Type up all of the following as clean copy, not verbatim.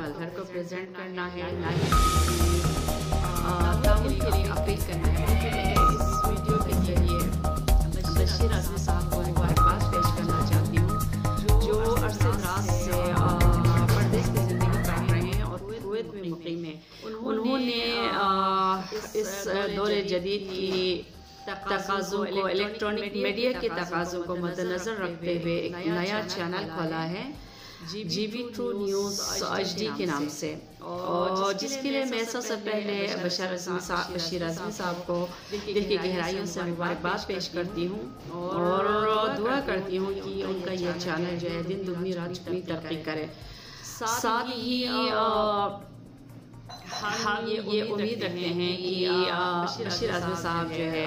مظہر کو پریزنٹ کرنا ہے، نہ ہی تعاون کے لیے اپیل کرنا ہے۔ اس ویڈیو کے ذریعے بشیر اعظمی صاحب کو مبارکباد پیش کرنا چاہتی ہوں، جو عرصے دراز سے پردیس کی زندگی کاٹ رہے ہیں اور کویت میں مقیم ہیں۔ انہوں نے اس دور جدید کی تقاضوں کو، الیکٹرانک میڈیا کے تقاضوں کو مد نظر رکھتے ہوئے ایک نیا چینل کھولا ہے، G B true news HD کے نام سے، اور جس کے لیے میں سب سے پہلے بشیر اعظمی صاحب کو دل کی گہرائیوں سے مبارکباد پیش کرتی ہوں اور دعا کرتی ہوں کہ ان کا یہ چینل جو ہے دن دگنی رات چگنی ترقی کرے۔ ساتھ ہی ہم یہ امید رکھتے ہیں کہ بشیر اعظمی صاحب جو ہے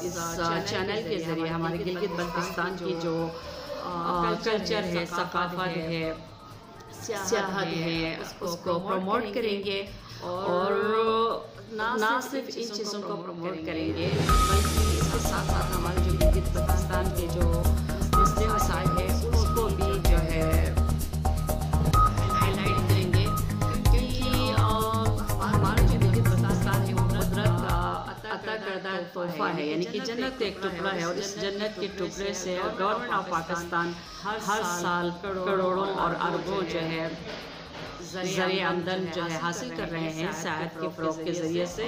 اس چینل کے ذریعے ہمارے گلگت بلتستان کی جو کلچر ہے، ثقافت ہے، سیاحت ہے، اس کو پروموٹ کریں گے، اور نہ صرف ان چیزوں کو پروموٹ کریں گے بلکہ اس کے ساتھ ساتھ ہمارے جو گلگت بلتستان کے جو مسئلے مسائل ہیں اس کو بھی جو ہے ہائی لائٹ کریں گے، کیونکہ ہمارا جو گلگت بلتستان ہے وہ قدرت کا عطا کردہ تحفہ ہے، یعنی کہ جنت کا ایک ٹکڑا ہے، اور اس جنت کے ٹکڑے سے گورنمنٹ آف پاکستان ہر سال کروڑوں اور اربوں جو ہے ذریعہ آمدن جو ہے حاصل کر رہے ہیں سیاحت کے فروغ کے ذریعے سے،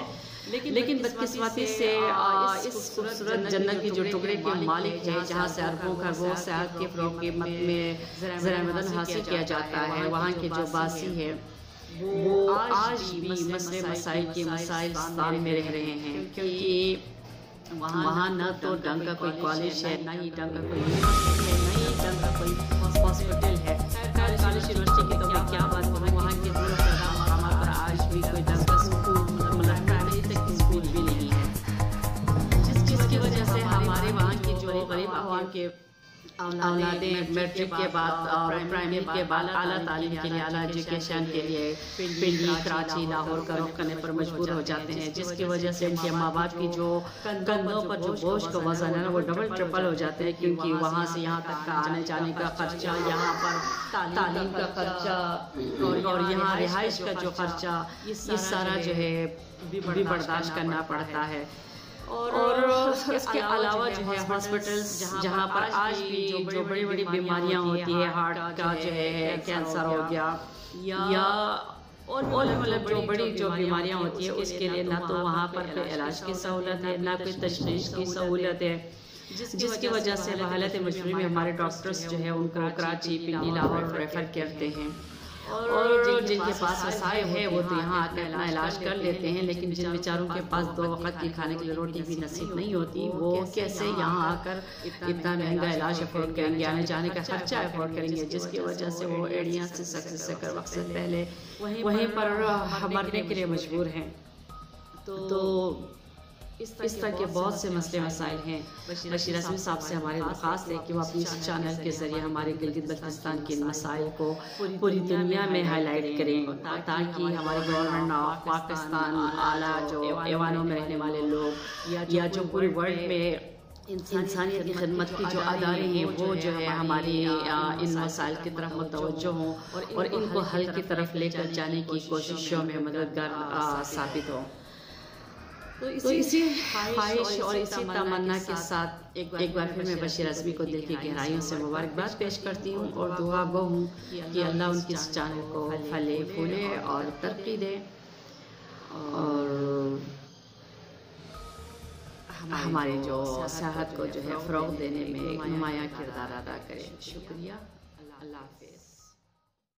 لیکن بدقسمتی سے اس خوبصورت جنت کی جو ٹکڑے کے مالک ہے، جہاں سے اربوں خربوں سیاحت کے فروغ کے مد میں ذرائع آمدن حاصل کیا جاتا ہے، وہاں کے جو باسی ہے وہ آج بھی مسئلے مسائل کے مسائل ستان میں رہ رہے ہیں، کیونکہ وہاں نہ تو ڈنگ کا کوئی کالج ہے، نہ ہی ڈنگ کا کوئی یونیورسٹی ہے، نہ ہی ڈنگ کا کوئی ہاسپٹل ہے۔ کالج یونیورسٹی کی تو میں کیا بات کروں، وہاں کے دور دراز مقامات پر آج بھی کوئی ڈنگ کا اسکول پرائمری تک اسکول بھی نہیں ہے، جس کی وجہ سے ہمارے وہاں کی جو غریب عوام کے اولادیں میٹرک کے بعد اور پرائمری کے بعد اعلیٰ تعلیم کے لیے، اعلیٰ ایجوکیشن کے لیے پنڈی، کراچی، لاہور کا رخ کرنے پر مجبور ہو جاتے ہیں، جس کی وجہ سے ان کے ماں باپ کی جو کندھوں پر جو بوجھ کا وزن ہے وہ ڈبل ٹرپل ہو جاتے ہیں، کیونکہ وہاں سے یہاں تک کا آنے جانے کا خرچہ، یہاں پر تعلیم کا خرچہ اور یہاں رہائش کا جو خرچہ، یہ سارا جو ہے بھی برداشت کرنا پڑتا ہے۔ اور اس کے علاوہ جو ہے ہاسپٹلز جہاں پر آج بھی جو بڑی بڑی بیماریاں ہوتی ہے، ہارٹ کا جو ہے کینسر ہو گیا یا اور مطلب جو بڑی جو بیماریاں ہوتی ہیں، اس کے لیے نہ تو وہاں پر کوئی علاج کی سہولت ہے، نہ کوئی تشخیص کی سہولت ہے، جس کی وجہ سے حالت مجبوری میں ہمارے ڈاکٹرز جو ہے ان کو کراچی، پنڈی، لاہور ریفر کرتے ہیں، اور جن کے پاس وسائل ہے وہ تو یہاں آ کے اپنا علاج کر لیتے ہیں، لیکن جن بیچاروں کے پاس 2 وقت کی کھانے کے لیے روٹی بھی نصیب نہیں ہوتی، وہ کیسے یہاں آ کر اتنا مہنگا علاج افورڈ کریں گے، آنے جانے کا خرچہ افورڈ کریں گے، جس کی وجہ سے وہ ایڑیاں سے سکسیس سے کر وقت سے پہلے وہیں پر مرنے کے لیے مجبور ہیں۔ تو اس طرح کے بہت سے مسئلے مسائل ہیں۔ بشیر اعظمی صاحب سے ہماری درخواست ہے کہ وہ اپنی اس چینل کے ذریعے ہمارے گلگت بلتستان کے مسائل کو پوری دنیا میں ہائی لائٹ کریں، تاکہ ہمارے گورنمنٹ آف پاکستان، اعلیٰ جو ایوانوں میں رہنے والے لوگ یا جو پوری ورلڈ میں انسانیت کی خدمت کی جو ادارے ہیں، وہ جو ہے ہماری ان مسائل کی طرف متوجہ ہوں اور ان کو حل کی طرف لے کر جانے کی کوششوں میں مددگار ثابت ہوں۔ تو اسی خواہش اور اسی تمنا کے ساتھ ایک بار پھر میں بشیر اعظمی کو دل کی گہرائیوں سے مبارکباد پیش کرتی ہوں اور دعا گو ہوں کہ اللہ ان کی اس چینل کو پھلے پھولے اور ترقی دے اور ہمارے جو سیاحت کو جو ہے فروغ دینے میں ایک نمایاں کردار ادا کرے۔ شکریہ، اللہ حافظ۔